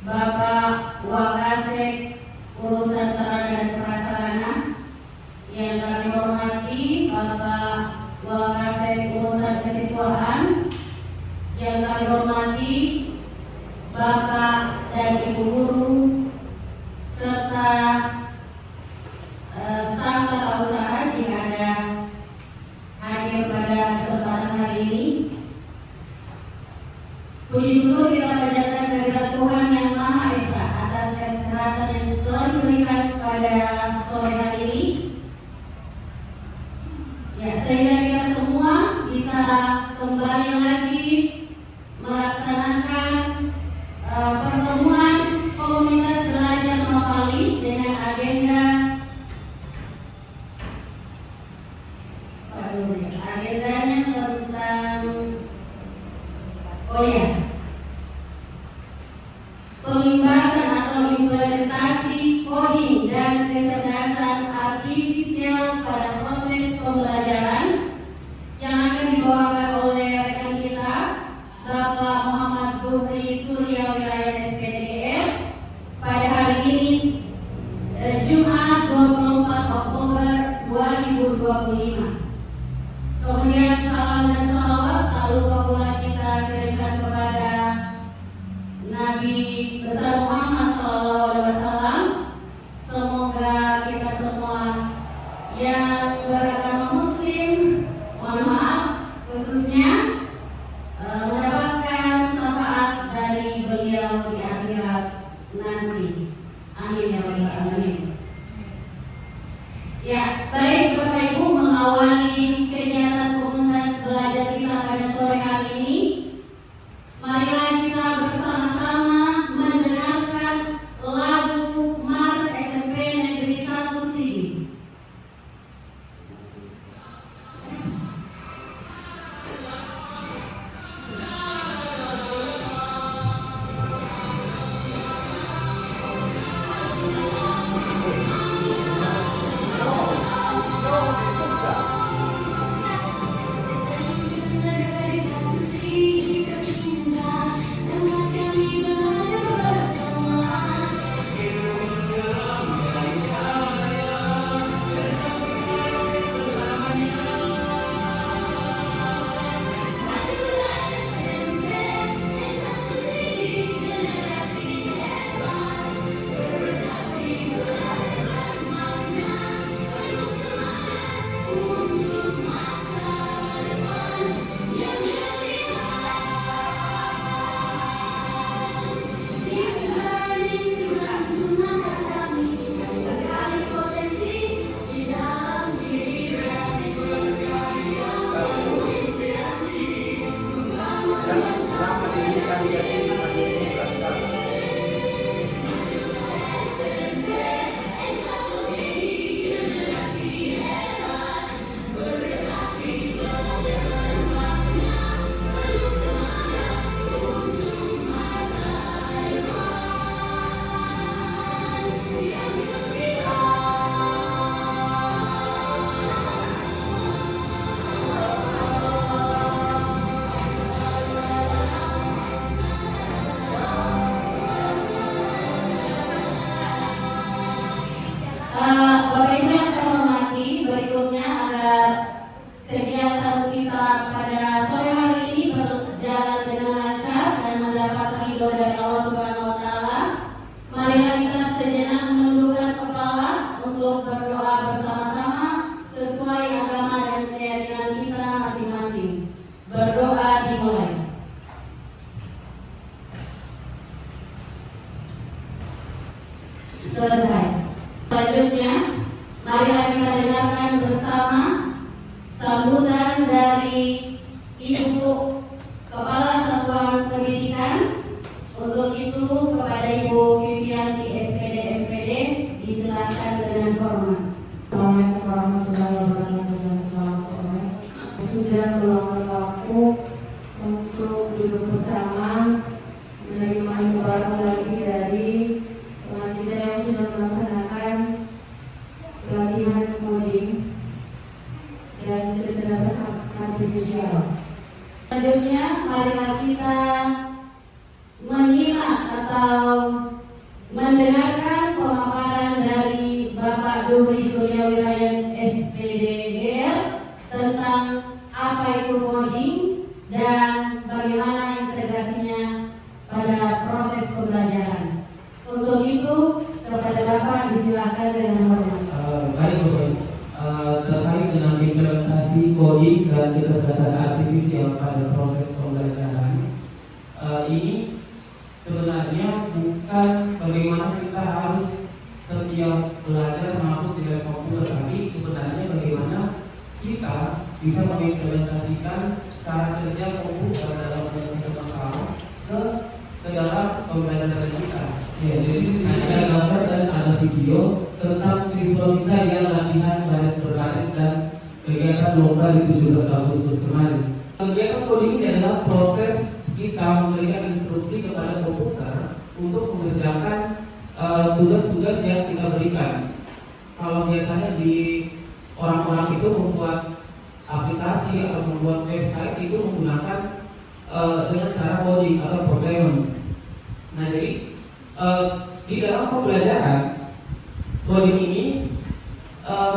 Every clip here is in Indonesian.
Bapak Wakasek Urusan Sarana dan Prasarana. Yang kami hormati Bapak Wakasek Urusan Kesiswaan. Yang kami hormati Bapak dan Ibu Guru serta staf tata usaha yang ada hadir pada kesempatan hari ini. Puji syukur kita panjatkan kehadirat Tuhan Yang Maha Esa atas kesehatan yang telah diberikan pada sore hari ini. Ya, sehingga kita semua bisa kembali lagi melaksanakan pertemuan komunitas belajar Novali dengan agendanya tentang pengimbasan atau implementasi coding dan kecerdasan artifisial pada proses pembelajaran yang akan dibawakan oleh rekan kita Bapak Muhammad Buhri Surya Wilayah SPDR pada hari ini Jumat 24 Oktober 2025. Kemudian salam dan salawat tak lupa pula kita kirimkan kepada Nabi besar Muhammad SAW. Semoga kita semua yang beragama Muslim, mohon maaf khususnya, mendapatkan syafaat dari beliau di akhirat nanti. Amin ya rabbal alamin. Ya, baik Bapak Ibu, mengawali kegiatan komunitas belajar kita pada sore hari ini, marilah kita bersama-sama mendengarkan lagu Mars SMP Negeri 1 Sigi. Selesai. Selanjutnya, marilah kita dengarkan bersama sambutan dari Ibu Kepala Satuan Pendidikan. Untuk itu kepada Ibu Vivianti SPD MPD disilakan dengan hormat. Assalamualaikum warahmatullahi wabarakatuh. Selamat sore. Sudah meluangkan waktu untuk duduk bersama menerima baru lagi dari teman kita yang sudah melaksanakan pelatihan coding dan kecerdasan artifisial. Selanjutnya, marilah kita menyimak atau atau mendengarkan pemaparan dari Bapak Duri Suryawirayan SPDGR tentang apa itu coding dan bagaimana integrasinya pada proses pembelajaran. Untuk itu kepada Bapak disilakan dengan hormat. Baik Bapak, terkait dengan implementasi coding dan kecerdasan artifisial pada proses pembelajaran, ini sebenarnya bukan bagaimana kita harus setiap belajar masuk di dalam komputer, tapi sebenarnya bagaimana kita bisa mengimplementasikan cara kerja komputer dalam menyelesaikan masalah ke dalam pembelajaran kita. Ya, jadi di sini ada gambar dan ada video tentang siswa kita yang latihan baris berbaris dan kegiatan lomba di 17 Agustus kemarin. Kegiatan coding ini adalah proses kita memberikan instruksi kepada komputer untuk mengerjakan tugas-tugas yang kita berikan. Kalau biasanya di orang-orang itu membuat aplikasi atau membuat website itu menggunakan dengan cara coding atau programming. Nah, jadi di dalam pembelajaran coding ini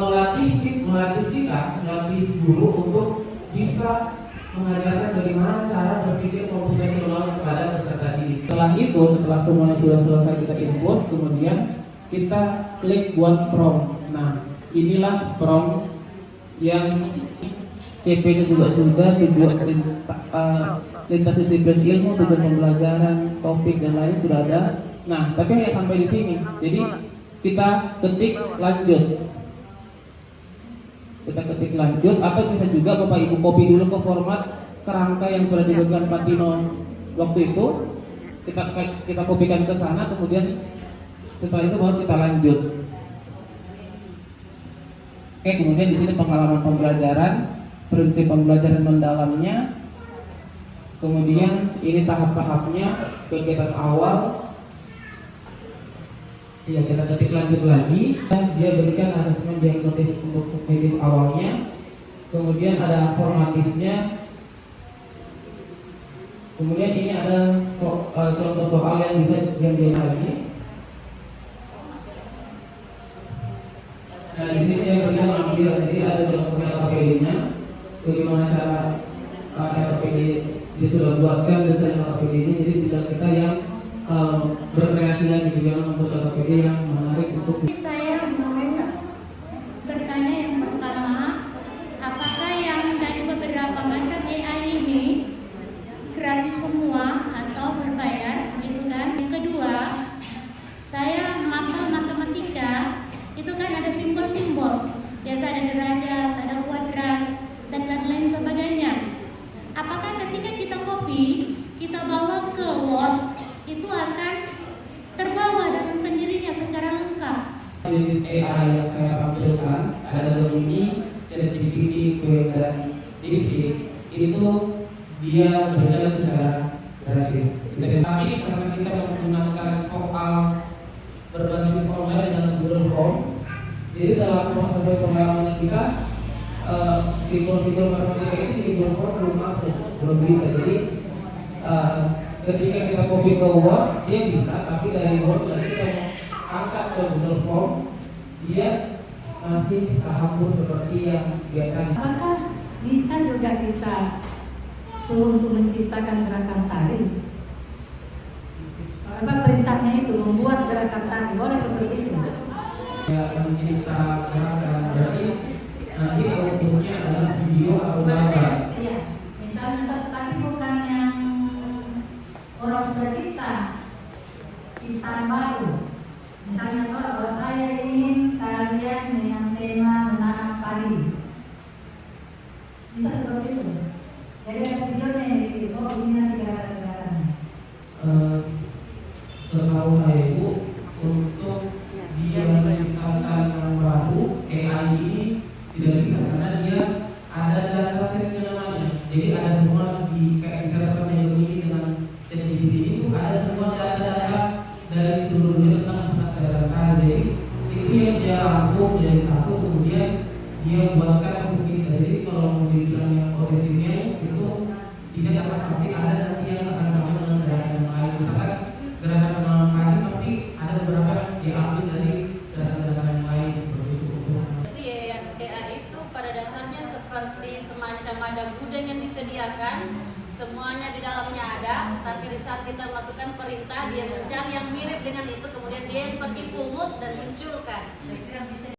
melatih guru untuk bisa mengajarkan bagaimana cara berpikir komputasional kepada peserta didik. Setelah itu, setelah semuanya sudah selesai kita input, kemudian kita klik buat prompt. Nah, inilah prompt yang CP-nya juga sudah, tujuan lintas disiplin ilmu, tujuan pembelajaran, topik dan lain sudah ada. Nah, tapi hanya sampai di sini. Jadi kita ketik lanjut. Kita ketik lanjut, atau bisa juga Bapak Ibu copy dulu ke format kerangka yang sudah diberikan Pak Tino waktu itu. Kita kopikan ke sana, kemudian setelah itu baru kita lanjut. Oke, kemudian di sini pengalaman pembelajaran, prinsip pembelajaran mendalamnya, kemudian ini tahap-tahapnya, kegiatan awal. Ya, kita ketik lanjut lagi dan dia berikan asesmen diagnostik untuk medis awalnya, kemudian ada formatifnya, kemudian ini ada contoh soal yang bisa diambil lagi. Nah, di sini dia berikan ambil, jadi ada contohnya LKPD-nya, bagaimana cara LKPD dia sudah buatkan desain LKPD-nya, jadi tidak kita yang berkreasi lagi di dalam membuat LKPD yang menarik untuk. Saya bertanya yang pertama, apakah yang dari beberapa macam AI ini gratis semua atau berbayar, gitu kan? Yang kedua, saya mapel matematika, itu kan ada simbol-simbol, biasa ada derajat, ada kuadrat, dan lain-lain sebagainya. Apakah ketika kita copy, kita bawa ke Word, itu akan terbawa dengan sendirinya secara lengkap? Jenis AI yang saya tampilkan ada Gemini, ChatGPT, Quora, dan DeepSeek. Itu dia berjalan secara gratis. Tapi karena kita menggunakan soal berbasis online dengan Google Form, jadi salah satu proses pengalaman kita simbol-simbol matematika ini di Google Form belum masuk, belum bisa. Jadi ketika kita copy ke Word, dia bisa, tapi dari Word dan kita angkat ke Google Form, dia masih hapus seperti yang biasanya. Apakah bisa juga kita suruh untuk menciptakan gerakan tari? Apa perintahnya itu membuat gerakan tari, boleh seperti itu? Ya, mencipta gerakan berarti nanti outputnya adalah video atau gambar. Iya, misalnya tapi bukan yang orang sudah kita baru. Misalnya kalau saya ingin kalian dengan tema menanam padi, bisa seperti itu. Jadi ada videonya yang itu, ini nanti gerakan-gerakannya. Setahu saya itu untuk dia menciptakan yang baru, AI ini tidak bisa karena dia ada datasetnya namanya. Jadi ada semua di kayak misalnya ini dengan ChatGPT itu ada semua data-data dari seluruh dunia tentang pusat gerakan tadi. Itu yang dia rangkum dari satu, kemudian dia buatkan untuk kita. Jadi kalau mau dibilang yang orisinil itu tidak akan pasti ada nanti yang akan sama dengan gerakan yang lain. Misalkan gerakan semacam ada gudang yang disediakan, semuanya di dalamnya ada, tapi di saat kita masukkan perintah dia mencari yang mirip dengan itu, kemudian dia yang pergi pungut dan munculkan. Saya kira bisa